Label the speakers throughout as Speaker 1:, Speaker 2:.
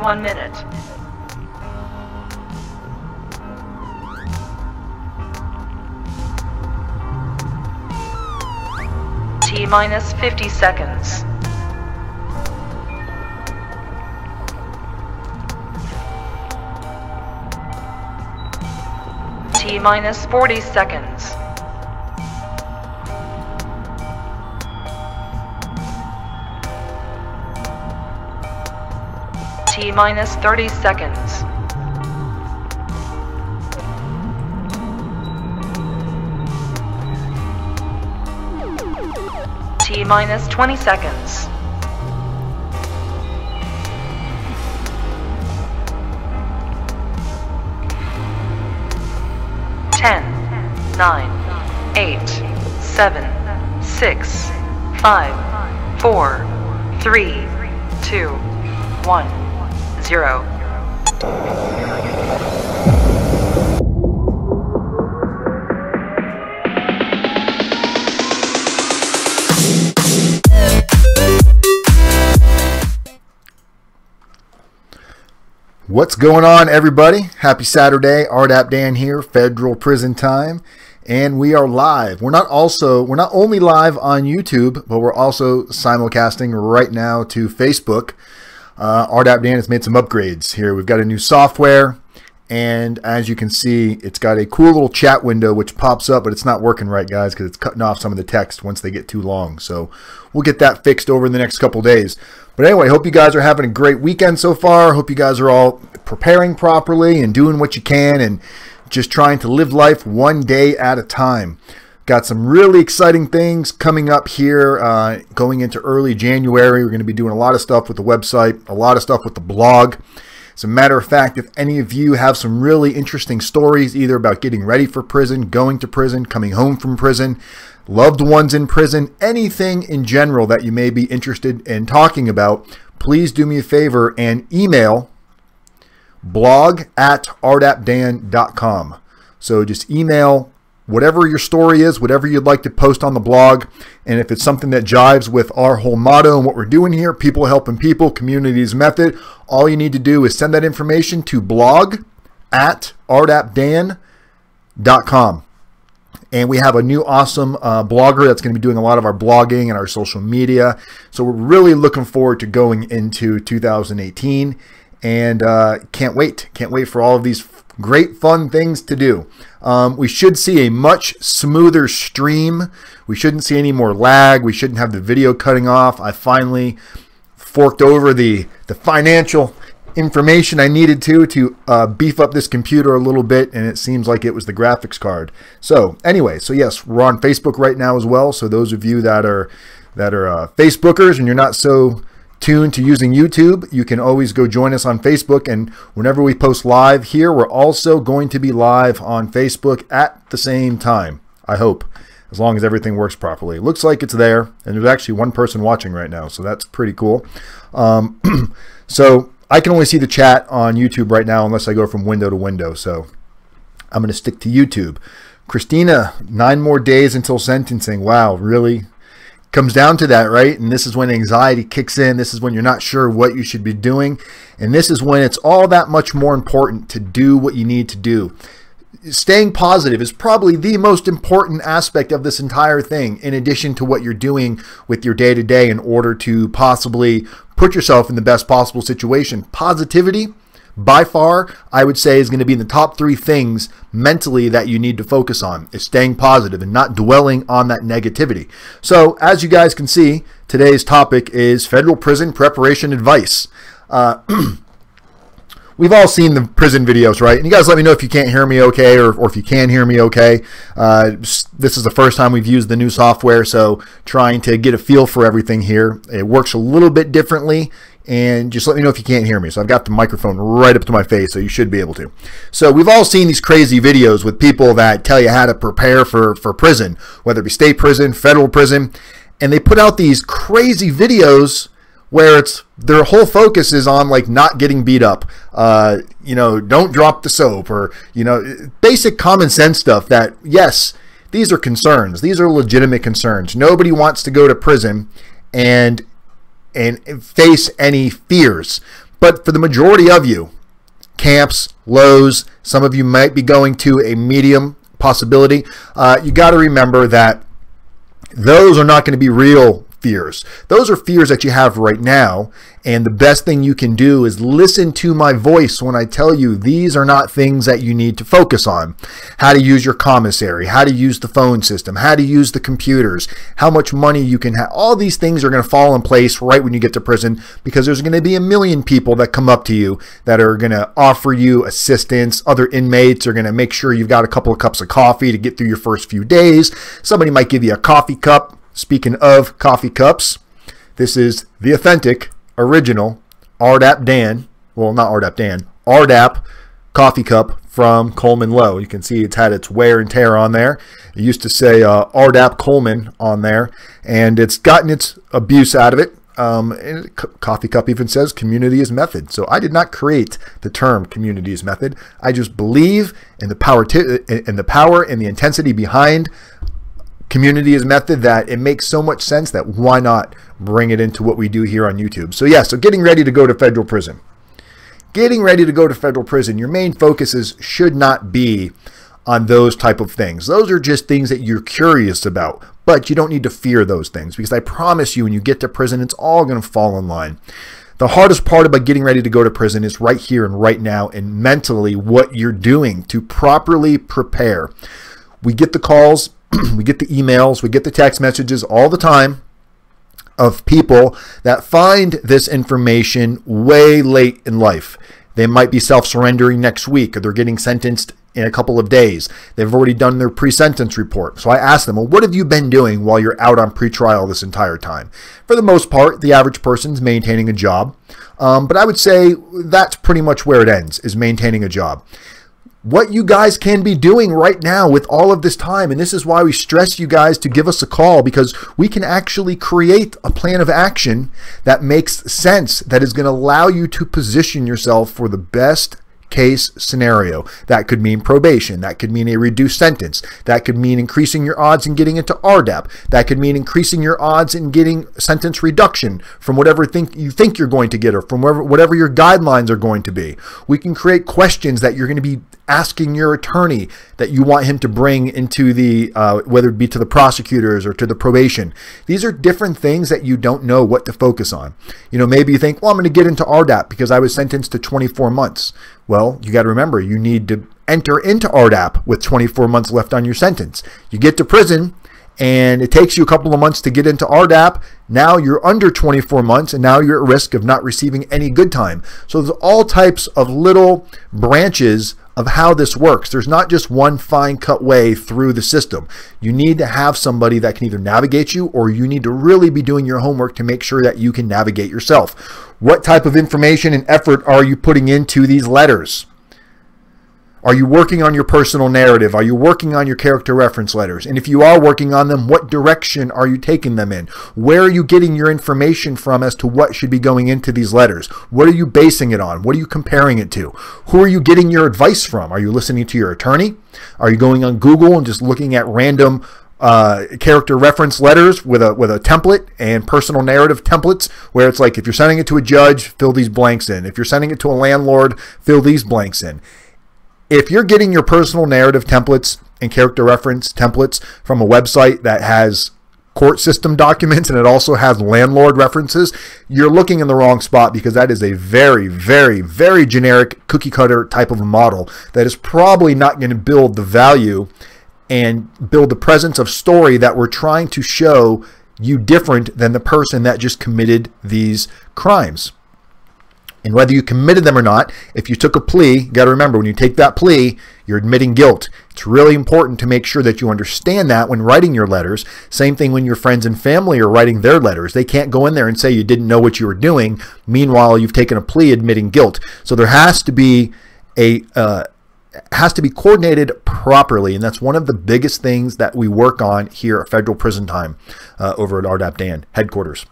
Speaker 1: 1 minute. T-minus 50 seconds. T-minus 40 seconds. T-minus 30 seconds. T-minus 20 seconds. Ten, 9, 8, 7, 6, 5, 4, 3, 2, 1, 0.
Speaker 2: What's going on, everybody? Happy Saturday. RDAPdan here, Federal Prison Time, and we are live. We're not only live on YouTube, but we're also simulcasting right now to Facebook. RDAPdan has made some upgrades here. We've got a new software, and as you can see, it's got a cool little chat window which pops up, but it's not working right, guys, because it's cutting off some of the text once they get too long. So we'll get that fixed over the next couple days. But anyway, hope you guys are having a great weekend so far. Hope you guys are all preparing properly and doing what you can and just trying to live life one day at a time. Got some really exciting things coming up here going into early January. We're going to be doing a lot of stuff with the website, a lot of stuff with the blog. As a matter of fact, if any of you have some really interesting stories, either about getting ready for prison, going to prison, coming home from prison, loved ones in prison, anything in general that you may be interested in talking about, please do me a favor and email blog@rdapdan.com. So just email whatever your story is, whatever you'd like to post on the blog, and if it's something that jives with our whole motto and what we're doing here, people helping people, communities method, all you need to do is send that information to blog@rdapdan.com. And we have a new awesome blogger that's going to be doing a lot of our blogging and our social media. So we're really looking forward to going into 2018, and can't wait for all of these great fun things to do. We should see a much smoother stream. We shouldn't see any more lag. We shouldn't have the video cutting off. I finally forked over the financial information I needed to beef up this computer a little bit, and it seems like it was the graphics card. So anyway, so yes, we're on Facebook right now as well. So those of you that are Facebookers and you're not so tuned to using YouTube, you can always go join us on Facebook, and whenever we post live here, we're also going to be live on Facebook at the same time, I hope, as long as everything works properly. It looks like it's there, and there's actually one person watching right now, so that's pretty cool. So I can only see the chat on YouTube right now unless I go from window to window, so I'm going to stick to YouTube. Christina, 9 more days until sentencing. Wow, really? Comes down to that, right? And this is when anxiety kicks in. This is when you're not sure what you should be doing. And this is when it's all that much more important to do what you need to do. Staying positive is probably the most important aspect of this entire thing, in addition to what you're doing with your day-to-day in order to possibly put yourself in the best possible situation. Positivity, by far, I would say, is going to be in the top 3 things mentally that you need to focus on, is staying positive and not dwelling on that negativity. So as you guys can see, today's topic is federal prison preparation advice. We've all seen the prison videos, right? And you guys let me know if you can't hear me okay, or if you can hear me okay. This is the first time we've used the new software, so trying to get a feel for everything here. It works a little bit differently, and just let me know if you can't hear me. So I've got the microphone right up to my face, so you should be able to. So we've all seen these crazy videos with people that tell you how to prepare for prison, whether it be state prison, federal prison, and they put out these crazy videos where their whole focus is on like not getting beat up, you know, don't drop the soap, or, you know, basic common sense stuff that, yes, these are concerns. These are legitimate concerns. Nobody wants to go to prison and face any fears. But for the majority of you, camps, lows, some of you might be going to a medium possibility. You got to remember that those are not going to be real fears. Those are fears that you have right now, and the best thing you can do is listen to my voice when I tell you these are not things that you need to focus on. How to use your commissary, how to use the phone system, how to use the computers, how much money you can have. All these things are going to fall in place right when you get to prison, because there's going to be a million people that come up to you that are going to offer you assistance. Other inmates are going to make sure you've got a couple of cups of coffee to get through your first few days. Somebody might give you a coffee cup. Speaking of coffee cups, this is the authentic, original RDAP well, not RDAP RDAP coffee cup from Coleman Low. You can see it's had its wear and tear on there. It used to say RDAP Coleman on there, and it's gotten its abuse out of it. And coffee cup even says community is method. So I did not create the term community is method. I just believe in the power and the intensity behind community is method, that it makes so much sense that why not bring it into what we do here on YouTube. So yeah, so getting ready to go to federal prison. Getting ready to go to federal prison, your main focuses should not be on those type of things. Those are just things that you're curious about, but you don't need to fear those things, because I promise you when you get to prison, it's all going to fall in line. The hardest part about getting ready to go to prison is right here and right now, and mentally what you're doing to properly prepare. We get the calls, we get the emails, we get the text messages all the time of people that find this information way late in life. They might be self-surrendering next week, or they're getting sentenced in a couple of days. They've already done their pre-sentence report. So I ask them, well, what have you been doing while you're out on pretrial this entire time? For the most part, the average person's maintaining a job. But I would say that's pretty much where it ends, is maintaining a job. What you guys can be doing right now with all of this time, and this is why we stress you guys to give us a call, because we can actually create a plan of action that makes sense, that is going to allow you to position yourself for the best case scenario. That could mean probation. That could mean a reduced sentence. That could mean increasing your odds in getting into RDAP. That could mean increasing your odds in getting sentence reduction from whatever you think you're going to get, or from whatever your guidelines are going to be. We can create questions that you're going to be asking your attorney that you want him to bring into the, whether it be to the prosecutors or to the probation. These are different things that you don't know what to focus on. You know, maybe you think, well, I'm going to get into RDAP because I was sentenced to 24 months. Well, you got to remember, you need to enter into RDAP with 24 months left on your sentence. You get to prison and it takes you a couple of months to get into RDAP. Now you're under 24 months, and now you're at risk of not receiving any good time. So there's all types of little branches of how this works. There's not just one fine cut way through the system. You need to have somebody that can either navigate you, or you need to really be doing your homework to make sure that you can navigate yourself. What type of information and effort are you putting into these letters? Are you working on your personal narrative? Are you working on your character reference letters? And if you are working on them, what direction are you taking them in? Where are you getting your information from as to what should be going into these letters? What are you basing it on? What are you comparing it to? Who are you getting your advice from? Are you listening to your attorney? Are you going on Google and just looking at random character reference letters with a template and personal narrative templates, where it's like, if you're sending it to a judge, fill these blanks in. If you're sending it to a landlord, fill these blanks in. If you're getting your personal narrative templates and character reference templates from a website that has court system documents and it also has landlord references, you're looking in the wrong spot, because that is a very, very, very generic cookie cutter type of a model that is probably not going to build the value and build the presence of story that we're trying to show you different than the person that just committed these crimes. And whether you committed them or not, if you took a plea, you got to remember, when you take that plea, you're admitting guilt. It's really important to make sure that you understand that when writing your letters. Same thing when your friends and family are writing their letters. They can't go in there and say you didn't know what you were doing. Meanwhile, you've taken a plea admitting guilt. So there has to be coordinated properly, and that's one of the biggest things that we work on here at Federal Prison Time over at RDAPdan headquarters.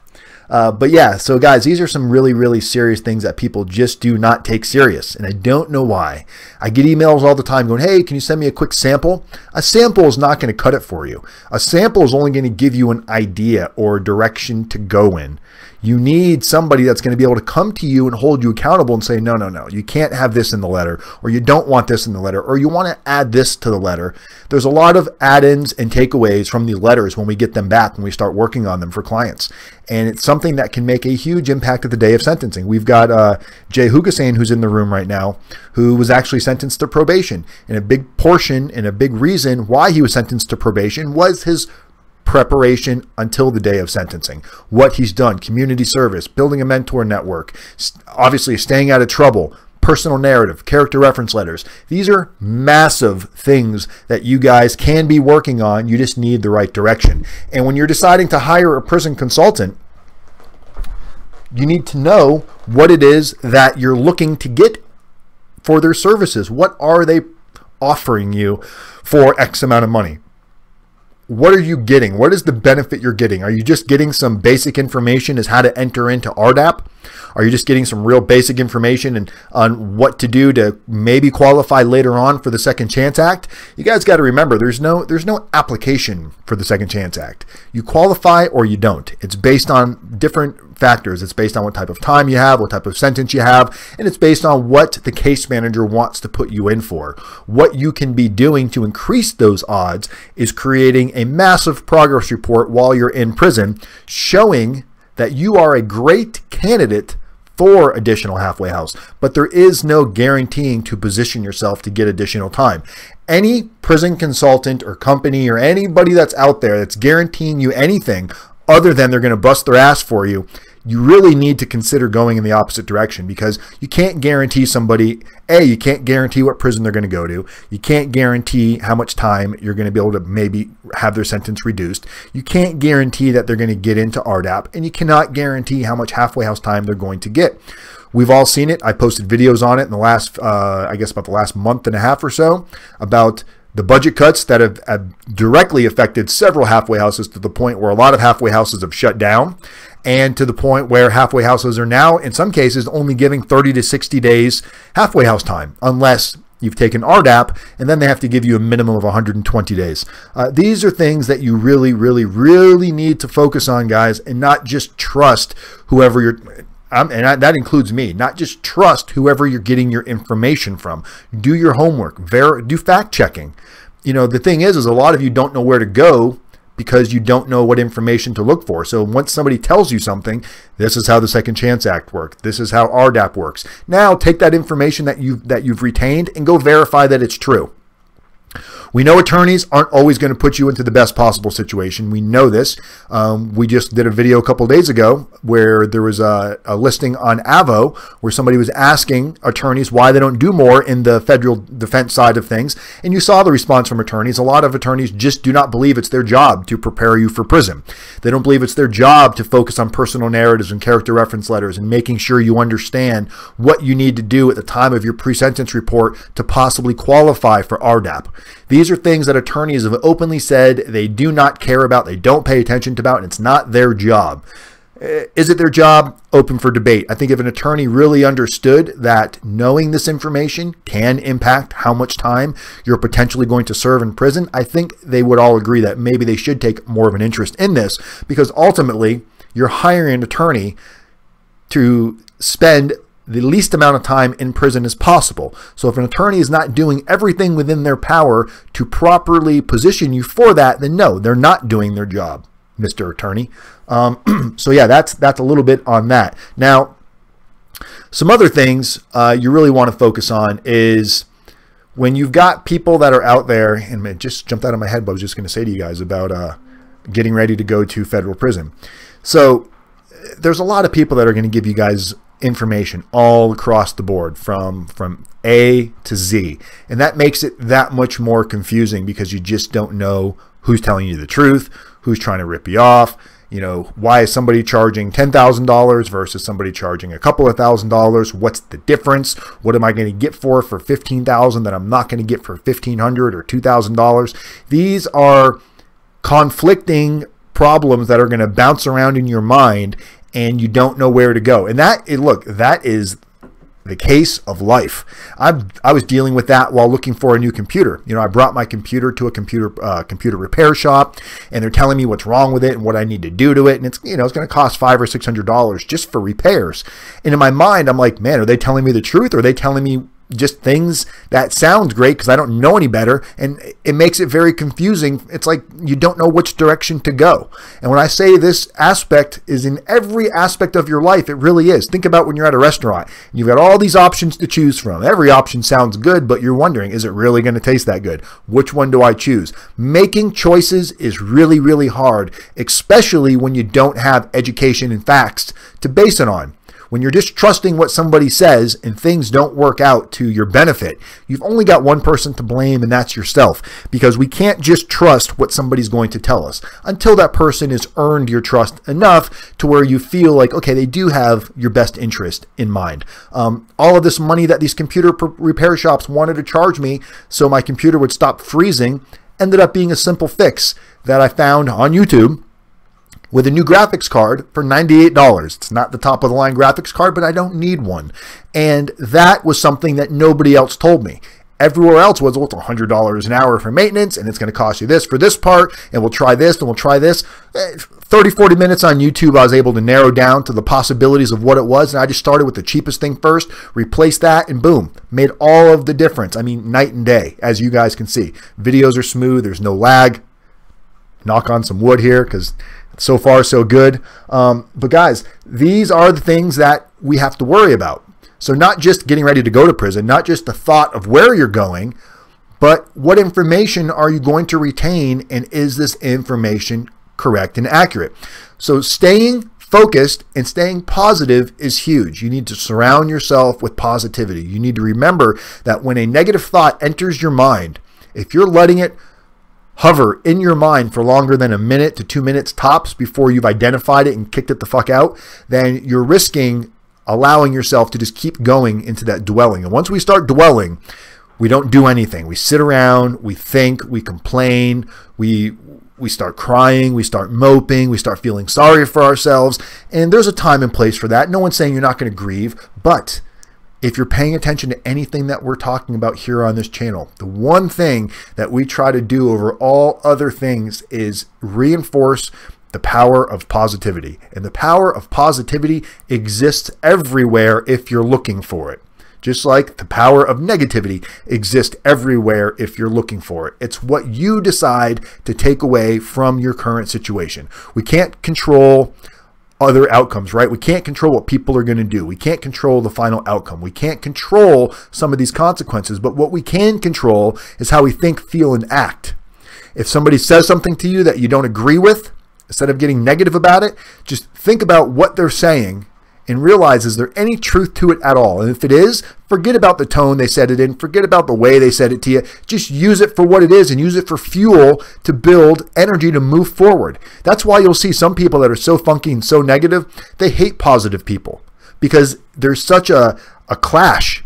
Speaker 2: But yeah, so guys, these are some really, really serious things that people just do not take serious. And I don't know why. I get emails all the time going, hey, can you send me a quick sample? A sample is not going to cut it for you. A sample is only going to give you an idea or a direction to go in. You need somebody that's going to be able to come to you and hold you accountable and say, no, no, no, you can't have this in the letter, or you don't want this in the letter, or you want to add this to the letter. There's a lot of add-ins and takeaways from the letters when we get them back, when we start working on them for clients. And it's something that can make a huge impact at the day of sentencing. We've got Jay Hugasane, who's in the room right now, who was actually sentenced to probation. And a big portion and a big reason why he was sentenced to probation was his preparation until the day of sentencing. What he's done, community service, building a mentor network, obviously staying out of trouble, personal narrative, character reference letters. These are massive things that you guys can be working on. You just need the right direction. And when you're deciding to hire a prison consultant, you need to know what it is that you're looking to get for their services. What are they offering you for X amount of money? What are you getting? What is the benefit you're getting? Are you just getting some basic information as how to enter into RDAP? Are you just getting some real basic information on what to do to maybe qualify later on for the Second Chance Act? You guys got to remember, there's no application for the Second Chance Act. You qualify or you don't. It's based on different factors. It's based on what type of time you have, what type of sentence you have, and it's based on what the case manager wants to put you in for. What you can be doing to increase those odds is creating a massive progress report while you're in prison, showing that you are a great candidate for additional halfway house, but there is no guaranteeing to position yourself to get additional time. Any prison consultant or company or anybody that's out there that's guaranteeing you anything other than they're going to bust their ass for you, you really need to consider going in the opposite direction, because you can't guarantee somebody, you can't guarantee what prison they're going to go to. You can't guarantee how much time you're going to be able to maybe have their sentence reduced. You can't guarantee that they're going to get into RDAP, and you cannot guarantee how much halfway house time they're going to get. We've all seen it. I posted videos on it in the last, I guess about the last month and a half or so, about the budget cuts that have directly affected several halfway houses, to the point where a lot of halfway houses have shut down, and to the point where halfway houses are now, in some cases, only giving 30 to 60 days halfway house time, unless you've taken RDAP, and then they have to give you a minimum of 120 days. These are things that you really, really, really need to focus on, guys, and not just trust whoever you're... that includes me. Not just trust whoever you're getting your information from. Do your homework. Do fact checking. You know, the thing is a lot of you don't know where to go because you don't know what information to look for. So once somebody tells you something, this is how the Second Chance Act works. This is how RDAP works. Now take that information that you've retained and go verify that it's true. We know attorneys aren't always going to put you into the best possible situation. We know this. We just did a video a couple of days ago where there was a listing on Avo where somebody was asking attorneys why they don't do more in the federal defense side of things. And you saw the response from attorneys. A lot of attorneys just do not believe it's their job to prepare you for prison. They don't believe it's their job to focus on personal narratives and character reference letters and making sure you understand what you need to do at the time of your pre-sentence report to possibly qualify for RDAP. These are things that attorneys have openly said they do not care about, they don't pay attention to about, and it's not their job. Is it their job? Open for debate. I think if an attorney really understood that knowing this information can impact how much time you're potentially going to serve in prison, I think they would all agree that maybe they should take more of an interest in this, because ultimately you're hiring an attorney to spend the least amount of time in prison as possible. So if an attorney is not doing everything within their power to properly position you for that, then no, they're not doing their job, Mr. Attorney. So yeah, that's a little bit on that. Now, some other things you really want to focus on is when you've got people that are out there, and it just jumped out of my head, but I was just going to say to you guys about getting ready to go to federal prison. So there's a lot of people that are going to give you guys information all across the board from A to Z, and that makes it that much more confusing because you just don't know who's telling you the truth, who's trying to rip you off. You know, why is somebody charging $10,000 versus somebody charging a couple of $1,000s? What's the difference? What am I going to get for $15,000 that I'm not going to get for $1,500 or $2,000? These are conflicting problems that are going to bounce around in your mind, and you don't know where to go. And look, that is the case of life. I was dealing with that while looking for a new computer. I brought my computer to a computer repair shop, and they're telling me what's wrong with it and what I need to do to it. And it's it's going to cost $500 or $600 just for repairs. And in my mind, I'm like, man, are they telling me the truth? Or are they telling me just things that sounds great because I don't know any better? And it makes it very confusing. It's like you don't know which direction to go. And when I say this aspect is in every aspect of your life, it really is. Think about when you're at a restaurant. You've got all these options to choose from. Every option sounds good, but you're wondering, is it really going to taste that good? Which one do I choose? Making choices is really, really hard, especially when you don't have education and facts to base it on. When you're just trusting what somebody says and things don't work out to your benefit, you've only got one person to blame, and that's yourself. Because we can't just trust what somebody's going to tell us until that person has earned your trust enough to where you feel like, okay, they do have your best interest in mind. All of this money that these computer repair shops wanted to charge me so my computer would stop freezing ended up being a simple fix that I found on YouTube with a new graphics card for $98. It's not the top of the line graphics card, but I don't need one. And that was something that nobody else told me. Everywhere else was, well, it's $100 an hour for maintenance, and it's going to cost you this for this part, and we'll try this, and we'll try this. 30, 40 minutes on YouTube, I was able to narrow down to the possibilities of what it was, and I just started with the cheapest thing first, replaced that, and boom, made all of the difference. I mean, night and day, as you guys can see. Videos are smooth, there's no lag. Knock on some wood here, because so far so good. But guys, these are the things that we have to worry about. So not just getting ready to go to prison, not just the thought of where you're going, but what information are you going to retain, and is this information correct and accurate? So staying focused and staying positive is huge. You need to surround yourself with positivity. You need to remember that when a negative thought enters your mind, if you're letting it hover in your mind for longer than a minute to 2 minutes tops before you've identified it and kicked it the fuck out, then you're risking allowing yourself to just keep going into that dwelling. And once we start dwelling, we don't do anything. We sit around, we think, we complain, we start crying, we start moping, we start feeling sorry for ourselves. And there's a time and place for that. No one's saying you're not going to grieve, but if you're paying attention to anything that we're talking about here on this channel, the one thing that we try to do over all other things is reinforce the power of positivity. And the power of positivity exists everywhere if you're looking for it. Just like the power of negativity exists everywhere if you're looking for it. It's what you decide to take away from your current situation. We can't control other outcomes, right? We can't control what people are going to do. We can't control the final outcome. We can't control some of these consequences, but what we can control is how we think, feel, and act. If somebody says something to you that you don't agree with, instead of getting negative about it, just think about what they're saying and realize, is there any truth to it at all? And if it is, forget about the tone they said it in, forget about the way they said it to you. Just use it for what it is and use it for fuel to build energy to move forward. That's why you'll see some people that are so funky and so negative, they hate positive people because there's such a clash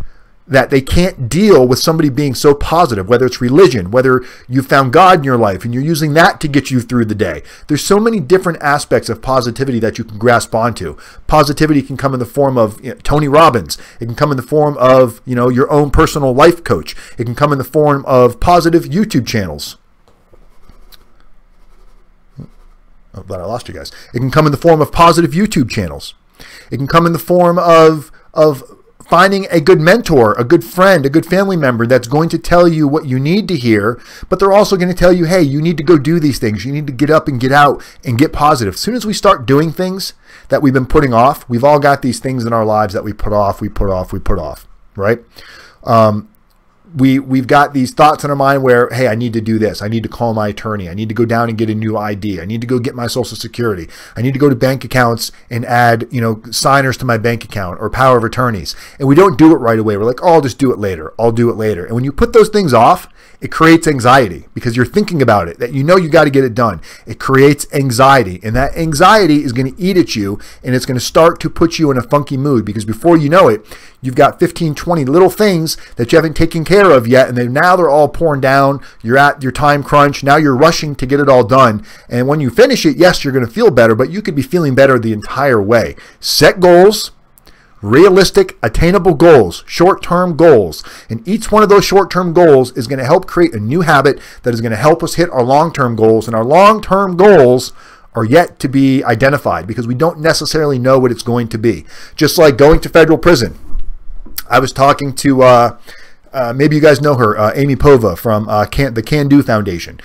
Speaker 2: that they can't deal with somebody being so positive, whether it's religion, whether you found God in your life and you're using that to get you through the day. There's so many different aspects of positivity that you can grasp onto. Positivity can come in the form of Tony Robbins. It can come in the form of your own personal life coach. It can come in the form of positive YouTube channels. Oh, but I lost you guys. It can come in the form of positive YouTube channels. It can come in the form of finding a good mentor, a good friend, a good family member that's going to tell you what you need to hear, but they're also going to tell you, hey, you need to go do these things. You need to get up and get out and get positive. As soon as we start doing things that we've been putting off, we've all got these things in our lives that we put off, right? We've got these thoughts in our mind where, hey, I need to do this. I need to call my attorney. I need to go down and get a new ID. I need to go get my Social Security. I need to go to bank accounts and add, signers to my bank account or power of attorneys. And we don't do it right away. We're like, oh, I'll just do it later. I'll do it later. And when you put those things off, it creates anxiety because you're thinking about it, that you know you got to get it done. It creates anxiety, and that anxiety is going to eat at you, and it's going to start to put you in a funky mood because before you know it, you've got 15, 20 little things that you haven't taken care of yet, and now they're all pouring down. You're at your time crunch. Now you're rushing to get it all done, and when you finish it, yes, you're going to feel better, but you could be feeling better the entire way. Set goals. Realistic, attainable goals, short-term goals. And each one of those short-term goals is going to help create a new habit that is going to help us hit our long-term goals. And our long-term goals are yet to be identified because we don't necessarily know what it's going to be. Just like going to federal prison. I was talking to, maybe you guys know her, Amy Pova from the Can Do Foundation.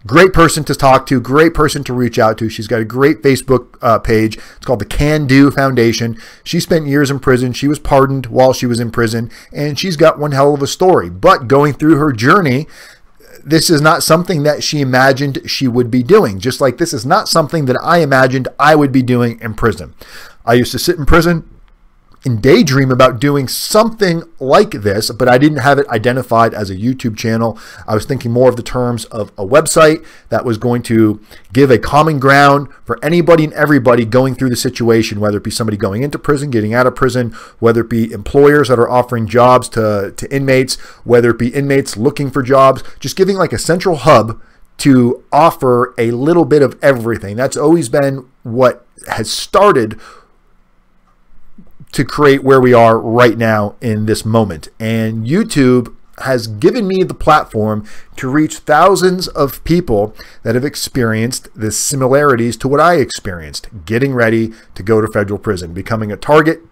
Speaker 2: Great person to talk to, great person to reach out to. She's got a great Facebook page. It's called the Can Do Foundation. She spent years in prison. She was pardoned while she was in prison, and she's got one hell of a story. But going through her journey, this is not something that she imagined she would be doing. Just like this is not something that I imagined I would be doing in prison. I used to sit in prison and daydream about doing something like this, but I didn't have it identified as a YouTube channel. I was thinking more of the terms of a website that was going to give a common ground for anybody and everybody going through the situation, whether it be somebody going into prison, getting out of prison, whether it be employers that are offering jobs to inmates, whether it be inmates looking for jobs, just giving like a central hub to offer a little bit of everything. That's always been what has started to create where we are right now in this moment. And YouTube has given me the platform to reach thousands of people that have experienced the similarities to what I experienced, getting ready to go to federal prison, becoming a target,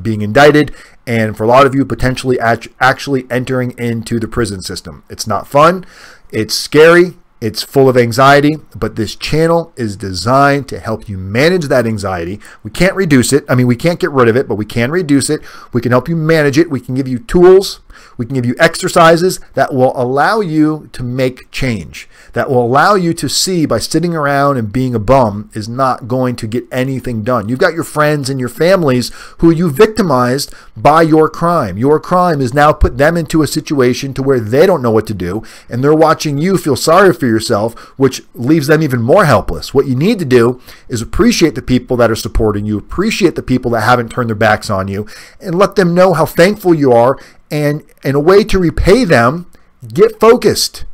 Speaker 2: being indicted, and for a lot of you, potentially actually entering into the prison system. It's not fun. It's scary. It's full of anxiety, but this channel is designed to help you manage that anxiety. We can't reduce it. I mean, we can't get rid of it, but we can reduce it. We can help you manage it. We can give you tools. We can give you exercises that will allow you to make change, that will allow you to see by sitting around and being a bum is not going to get anything done. You've got your friends and your families who you victimized by your crime. Your crime has now put them into a situation to where they don't know what to do, and they're watching you feel sorry for yourself, which leaves them even more helpless. What you need to do is appreciate the people that are supporting you, appreciate the people that haven't turned their backs on you, and let them know how thankful you are. And in a way to repay them, get focused.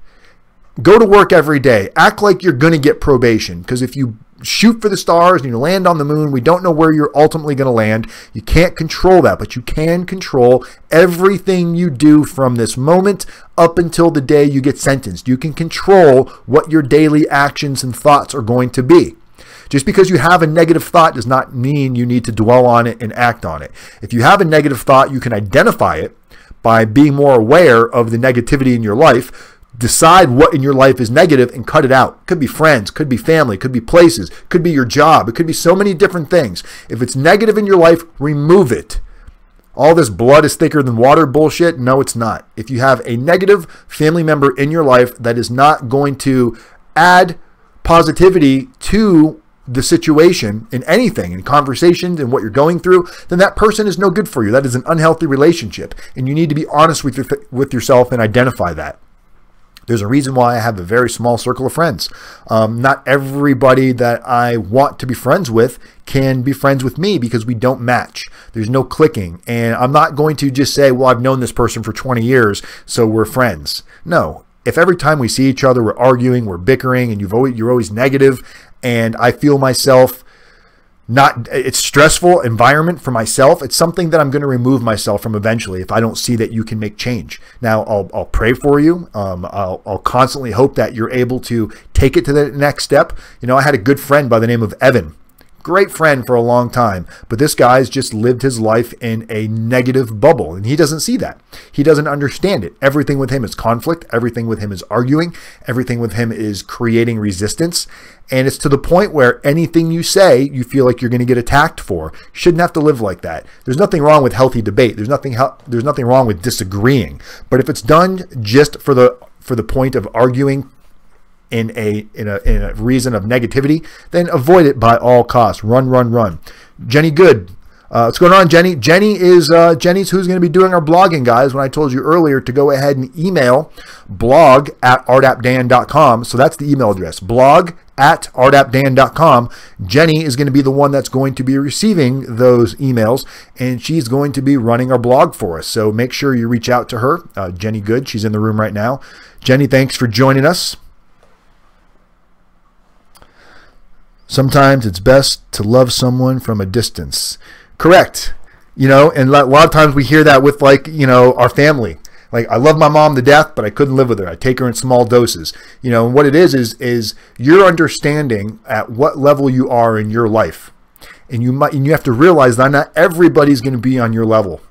Speaker 2: Go to work every day. Act like you're going to get probation. Because if you shoot for the stars and you land on the moon, we don't know where you're ultimately going to land. You can't control that, but you can control everything you do from this moment up until the day you get sentenced. You can control what your daily actions and thoughts are going to be. Just because you have a negative thought does not mean you need to dwell on it and act on it. If you have a negative thought, you can identify it by being more aware of the negativity in your life. Decide what in your life is negative and cut it out. Could be friends, could be family, could be places, could be your job. It could be so many different things. If it's negative in your life, remove it. All this blood is thicker than water bullshit, no, it's not. If you have a negative family member in your life that is not going to add positivity to the situation in anything, in conversations and what you're going through, then that person is no good for you. That is an unhealthy relationship, and you need to be honest with yourself and identify that. There's a reason why I have a very small circle of friends. Not everybody that I want to be friends with can be friends with me because we don't match. There's no clicking, and I'm not going to just say, well, I've known this person for 20 years, so we're friends. No. If every time we see each other, we're arguing, we're bickering, and you're always negative, and I feel myself it's stressful environment for myself, it's something that I'm going to remove myself from eventually if I don't see that you can make change. Now, I'll pray for you. I'll constantly hope that you're able to take it to the next step. You know, I had a good friend by the name of Evan. Great friend for a long time, but this guy's just lived his life in a negative bubble, and he doesn't see that. He doesn't understand it. Everything with him is conflict. Everything with him is arguing. Everything with him is creating resistance, and it's to the point where anything you say, you feel like you're going to get attacked for. You shouldn't have to live like that. There's nothing wrong with healthy debate. There's nothing wrong with disagreeing, but if it's done just for the point of arguing, in a reason of negativity, then avoid it by all costs. Run. Jenny Good, What's going on, Jenny? Jenny's who's going to be doing our blogging, guys. When I told you earlier to go ahead and email blog@rdapdan.com. So that's the email address, blog@rdapdan.com. Jenny is going to be the one that's going to be receiving those emails, and she's going to be running our blog for us. So make sure you reach out to her. Jenny Good, she's in the room right now. Jenny, thanks for joining us. Sometimes it's best to love someone from a distance. Correct. And a lot of times we hear that with our family. Like, I love my mom to death, but I couldn't live with her. I take her in small doses. And what it is you're understanding at what level you are in your life. And you have to realize that not everybody's going to be on your level.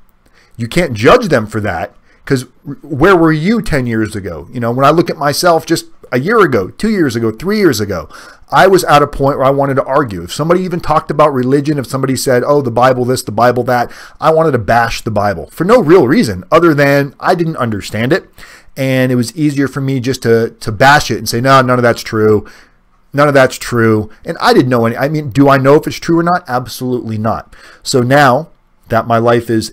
Speaker 2: You can't judge them for that, because where were you 10 years ago? When I look at myself just a year ago, 2 years ago, 3 years ago, I was at a point where I wanted to argue. If somebody even talked about religion, if somebody said, oh, the Bible this, the Bible that, I wanted to bash the Bible for no real reason other than I didn't understand it. And it was easier for me just to bash it and say, no, none of that's true. None of that's true. And I didn't know any. I mean, do I know if it's true or not? Absolutely not. So now that my life has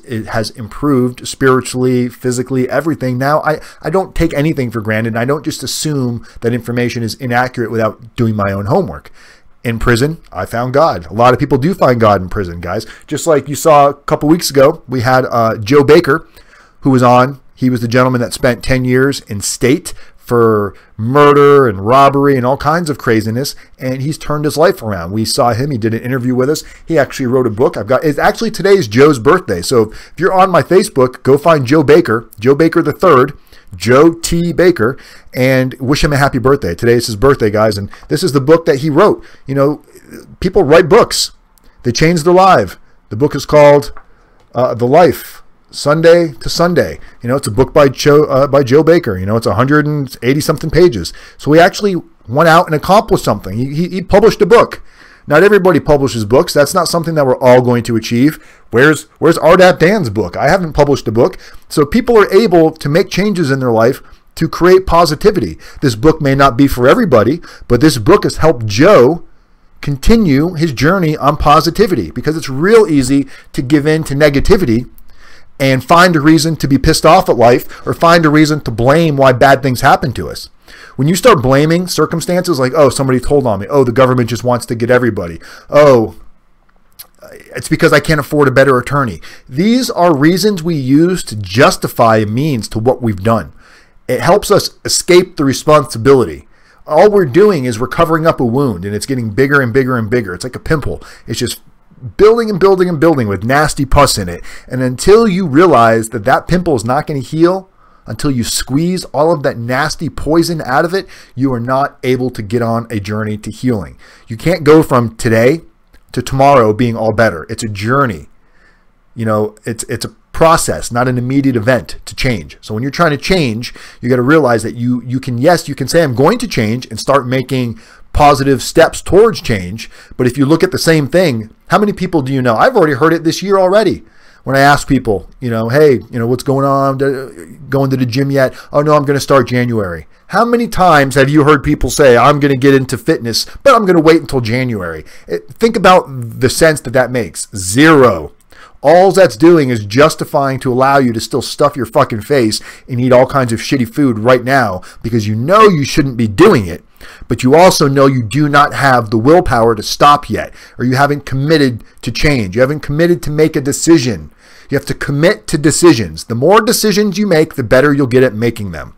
Speaker 2: improved spiritually, physically, everything. Now I don't take anything for granted. And I don't just assume that information is inaccurate without doing my own homework. In prison, I found God. A lot of people do find God in prison, guys. Just like you saw a couple weeks ago, we had Joe Baker, who was on. He was the gentleman that spent 10 years in state for murder and robbery and all kinds of craziness, and he's turned his life around. We saw him. He did an interview with us. He actually wrote a book. It's actually today's Joe's birthday. So if you're on my Facebook, go find Joe Baker III, Joe T. Baker, and wish him a happy birthday. Today is his birthday, guys, and this is the book that he wrote. People write books. They change their life. The book is called The Life, Sunday to Sunday. It's a book by Joe Baker. It's 180 something pages. So he actually went out and accomplished something. He published a book. Not everybody publishes books. That's not something that we're all going to achieve. Where's RDAP Dan's book? I haven't published a book. So people are able to make changes in their life to create positivity. This book may not be for everybody, but this book has helped Joe continue his journey on positivity, because it's real easy to give in to negativity and find a reason to be pissed off at life, or find a reason to blame why bad things happen to us. When you start blaming circumstances like, oh, somebody told on me. Oh, the government just wants to get everybody. Oh, it's because I can't afford a better attorney. These are reasons we use to justify a means to what we've done. It helps us escape the responsibility. All we're doing is we're covering up a wound, and it's getting bigger and bigger and bigger. It's like a pimple. It's just building and building and building with nasty pus in it. And until you realize that that pimple is not going to heal, until you squeeze all of that nasty poison out of it, you are not able to get on a journey to healing. You can't go from today to tomorrow being all better. It's a journey. It's a process, not an immediate event to change. So when you're trying to change, you got to realize that you can say I'm going to change and start making positive steps towards change. But if you look at the same thing, how many people do you know? I've already heard it this year already. When I ask people, hey, what's going on? Going to the gym yet? Oh no, I'm going to start January. How many times have you heard people say, I'm going to get into fitness, but I'm going to wait until January? Think about the sense that makes. Zero. All that's doing is justifying to allow you to still stuff your fucking face and eat all kinds of shitty food right now, because you know you shouldn't be doing it, but you also know you do not have the willpower to stop yet, or you haven't committed to change. You haven't committed to make a decision. You have to commit to decisions. The more decisions you make, the better you'll get at making them.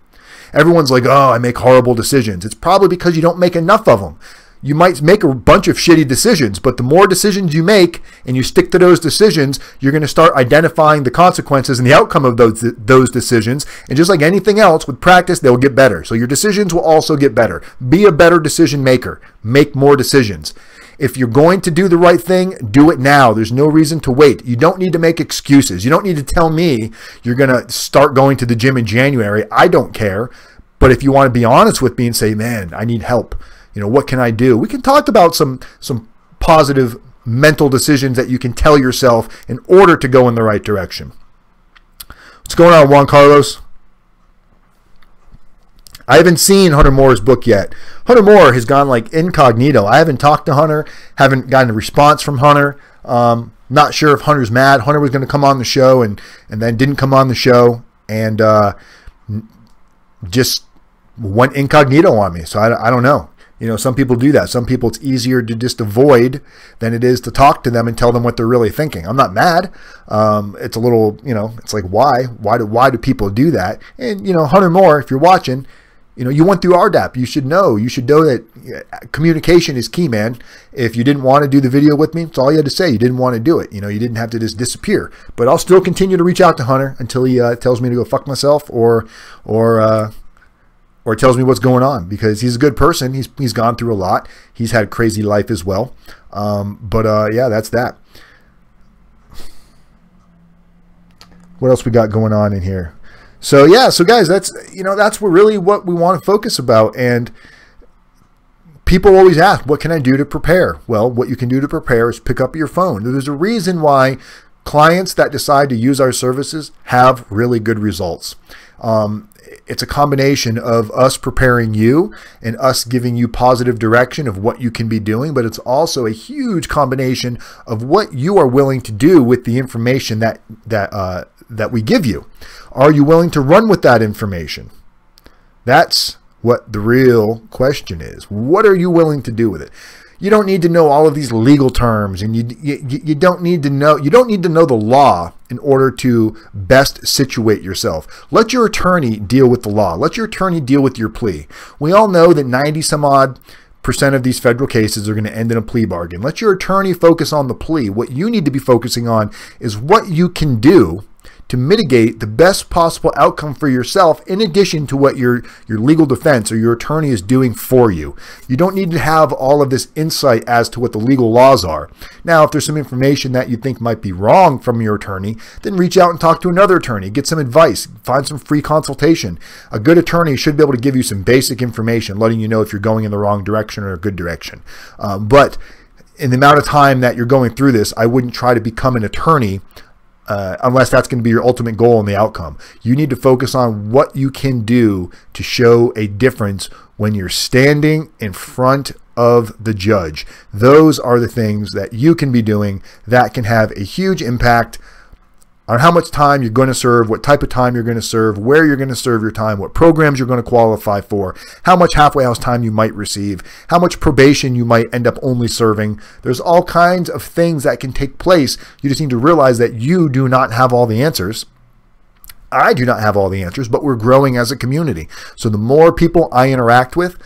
Speaker 2: Everyone's like, oh, I make horrible decisions. It's probably because you don't make enough of them. You might make a bunch of shitty decisions, but the more decisions you make and you stick to those decisions, you're going to start identifying the consequences and the outcome of those decisions. And just like anything else, with practice, they'll get better. So your decisions will also get better. Be a better decision maker. Make more decisions. If you're going to do the right thing, do it now. There's no reason to wait. You don't need to make excuses. You don't need to tell me you're going to start going to the gym in January. I don't care. But if you want to be honest with me and say, man, I need help. What can I do? We can talk about some positive mental decisions that you can tell yourself in order to go in the right direction. What's going on, Juan Carlos? I haven't seen Hunter Moore's book yet. Hunter Moore has gone like incognito. I haven't talked to Hunter, haven't gotten a response from Hunter. Not sure if Hunter's mad. Hunter was going to come on the show and then didn't come on the show and just went incognito on me. So I don't know. You know, some people do that. Some people, it's easier to just avoid than it is to talk to them and tell them what they're really thinking. I'm not mad. It's a little, you know, it's like, why do people do that? And, you know, Hunter Moore, if you're watching, you know, you went through RDAP. You should know that communication is key, man. If you didn't want to do the video with me, it's all you had to say. You didn't want to do it. You know, you didn't have to just disappear. But I'll still continue to reach out to Hunter until he tells me to go fuck myself or tells me what's going on, because he's a good person. He's gone through a lot. He's had a crazy life as well. Yeah, that's that. What else we got going on in here? So yeah, so guys, that's really what we want to focus about. And people always ask, what can I do to prepare? Well, what you can do to prepare is pick up your phone. There's a reason why clients that decide to use our services have really good results. It's a combination of us preparing you and us giving you positive direction of what you can be doing, but it's also a huge combination of what you are willing to do with the information that we give you. Are you willing to run with that information? That's what the real question is. What are you willing to do with it? You don't need to know all of these legal terms, and you don't need to know the law in order to best situate yourself. Let your attorney deal with the law. Let your attorney deal with your plea. We all know that 90-some-odd% of these federal cases are going to end in a plea bargain. Let your attorney focus on the plea. What you need to be focusing on is what you can do to mitigate the best possible outcome for yourself, in addition to what your legal defense or your attorney is doing for you. You don't need to have all of this insight as to what the legal laws are. Now, if there's some information that you think might be wrong from your attorney, then reach out and talk to another attorney. Get some advice. Find some free consultation. A good attorney should be able to give you some basic information, letting you know if you're going in the wrong direction or a good direction. But in the amount of time that you're going through this, I wouldn't try to become an attorney unless that's going to be your ultimate goal and the outcome. You need to focus on what you can do to show a difference when you're standing in front of the judge. Those are the things that you can be doing that can have a huge impact on how much time you're going to serve, what type of time you're going to serve, where you're going to serve your time, what programs you're going to qualify for, how much halfway house time you might receive, how much probation you might end up only serving. There's all kinds of things that can take place. You just need to realize that you do not have all the answers. I do not have all the answers, but we're growing as a community. So the more people I interact with,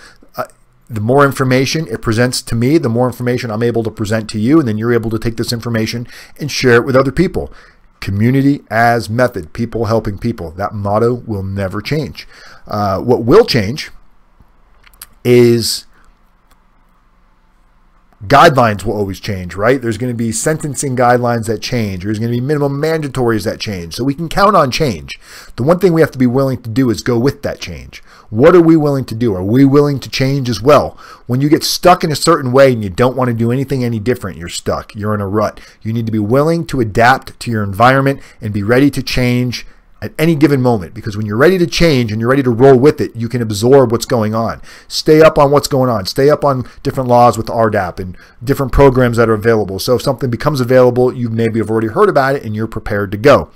Speaker 2: the more information it presents to me, the more information I'm able to present to you, and then you're able to take this information and share it with other people. Community as method, people helping people. That motto will never change. What will change is guidelines will always change, right? There's going to be sentencing guidelines that change. There's going to be minimum mandatories that change. So we can count on change. The one thing we have to be willing to do is go with that change. What are we willing to do? Are we willing to change as well? When you get stuck in a certain way and you don't want to do anything any different, you're stuck. You're in a rut. You need to be willing to adapt to your environment and be ready to change at any given moment, because when you're ready to change and you're ready to roll with it, you can absorb what's going on. Stay up on what's going on. Stay up on different laws with RDAP and different programs that are available. So if something becomes available, you maybe have already heard about it and you're prepared to go.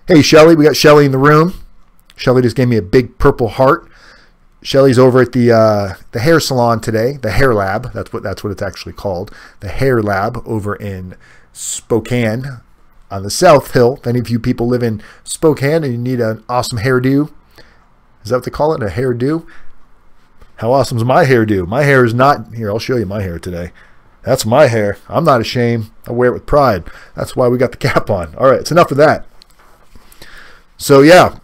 Speaker 2: Hey, Shelly, we got Shelly in the room. Shelly just gave me a big purple heart. Shelly's over at the hair salon today, the hair lab. That's what it's actually called, the hair lab over in Spokane on the South Hill. If any of you people live in Spokane and you need an awesome hairdo, is that what they call it, a hairdo? How awesome is my hairdo? My hair is not, here, I'll show you my hair today. That's my hair. I'm not ashamed. I wear it with pride. That's why we got the cap on. All right, it's enough of that. So yeah.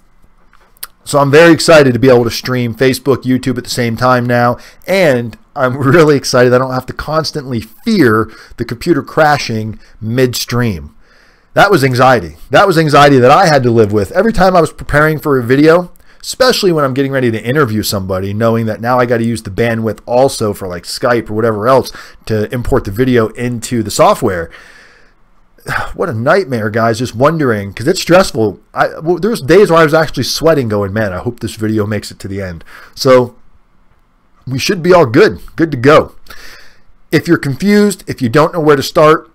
Speaker 2: So I'm very excited to be able to stream Facebook, YouTube at the same time now, and I'm really excited I don't have to constantly fear the computer crashing midstream. That was anxiety. That was anxiety that I had to live with every time I was preparing for a video, especially when I'm getting ready to interview somebody, knowing that now I got to use the bandwidth also for like Skype or whatever else to import the video into the software. What a nightmare, guys, just wondering, because it's stressful. There's days where I was actually sweating going, man, I hope this video makes it to the end. So we should be all good to go. If you're confused, if you don't know where to start,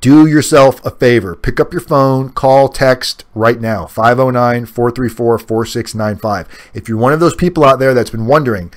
Speaker 2: do yourself a favor. Pick up your phone, call, text right now, 509-434-4695. If you're one of those people out there that's been wondering,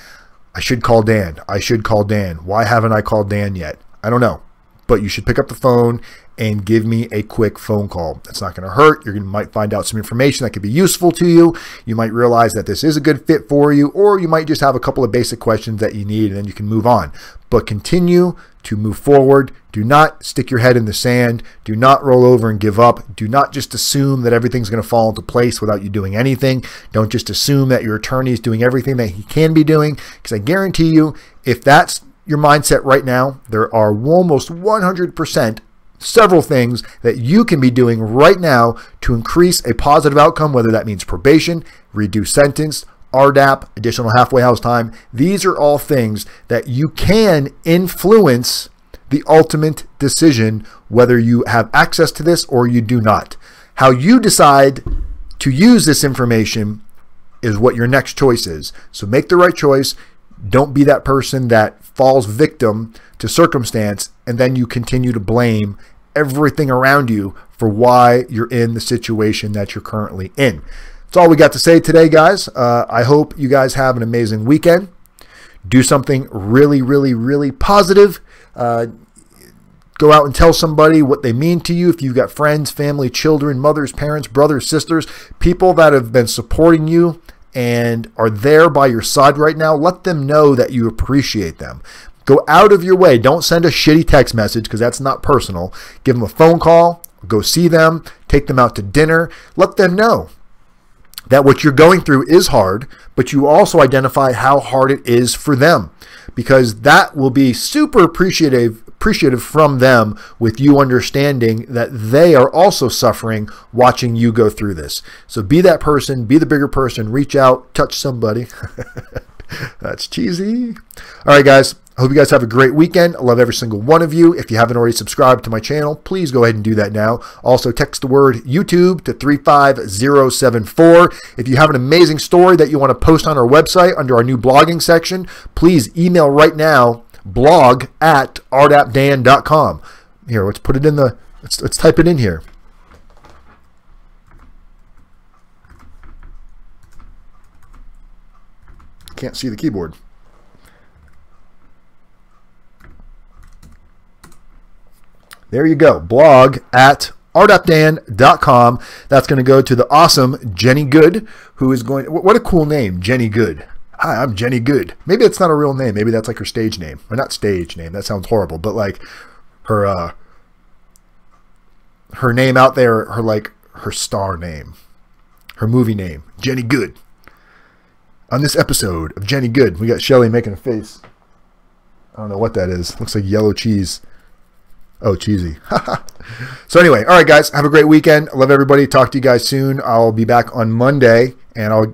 Speaker 2: I should call Dan. I should call Dan. Why haven't I called Dan yet? I don't know. But you should pick up the phone and give me a quick phone call. That's not going to hurt. You might find out some information that could be useful to you. You might realize that this is a good fit for you, or you might just have a couple of basic questions that you need, and then you can move on. But continue to move forward. Do not stick your head in the sand. Do not roll over and give up. Do not just assume that everything's going to fall into place without you doing anything. Don't just assume that your attorney is doing everything that he can be doing, because I guarantee you, if that's your mindset right now, there are almost 100% several things that you can be doing right now to increase a positive outcome, whether that means probation, reduced sentence, RDAP, additional halfway house time. These are all things that you can influence the ultimate decision, whether you have access to this or you do not. How you decide to use this information is what your next choice is. So make the right choice. Don't be that person that falls victim to circumstance and then you continue to blame everything around you for why you're in the situation that you're currently in. That's all we got to say today, guys. I hope you guys have an amazing weekend. Do something really, really, really positive. Go out and tell somebody what they mean to you. If you've got friends, family, children, mothers, parents, brothers, sisters, people that have been supporting you and are there by your side right now, let them know that you appreciate them. Go out of your way. Don't send a shitty text message, because that's not personal. Give them a phone call. Go see them. Take them out to dinner. Let them know that what you're going through is hard, but you also identify how hard it is for them, because that will be super appreciative from them, with you understanding that they are also suffering watching you go through this. So be that person, be the bigger person, reach out, touch somebody. That's cheesy. All right, guys. I hope you guys have a great weekend. I love every single one of you. If you haven't already subscribed to my channel, please go ahead and do that now. Also, text the word YouTube to 35074. If you have an amazing story that you want to post on our website under our new blogging section, please email right now, blog@rdapdan.com. Here, let's put it in the, let's type it in here. Can't see the keyboard. There you go. blog@rdapdan.com. That's going to go to the awesome Jenny Good, who is going, what a cool name, Jenny Good. Hi, I'm Jenny Good. Maybe it's not a real name. Maybe that's like her stage name. Or not stage name. That sounds horrible. But like her name out there, her star name, her movie name, Jenny Good. On this episode of Jenny Good, we got Shelly making a face. I don't know what that is. Looks like yellow cheese. Oh, cheesy. So anyway, all right, guys, have a great weekend. I love everybody. Talk to you guys soon. I'll be back on Monday, and I'll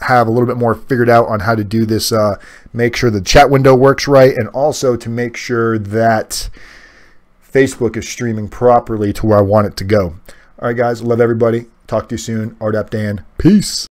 Speaker 2: have a little bit more figured out on how to do this, make sure the chat window works right, and also to make sure that Facebook is streaming properly to where I want it to go. All right, guys, love everybody. Talk to you soon. RDAP Dan. Peace.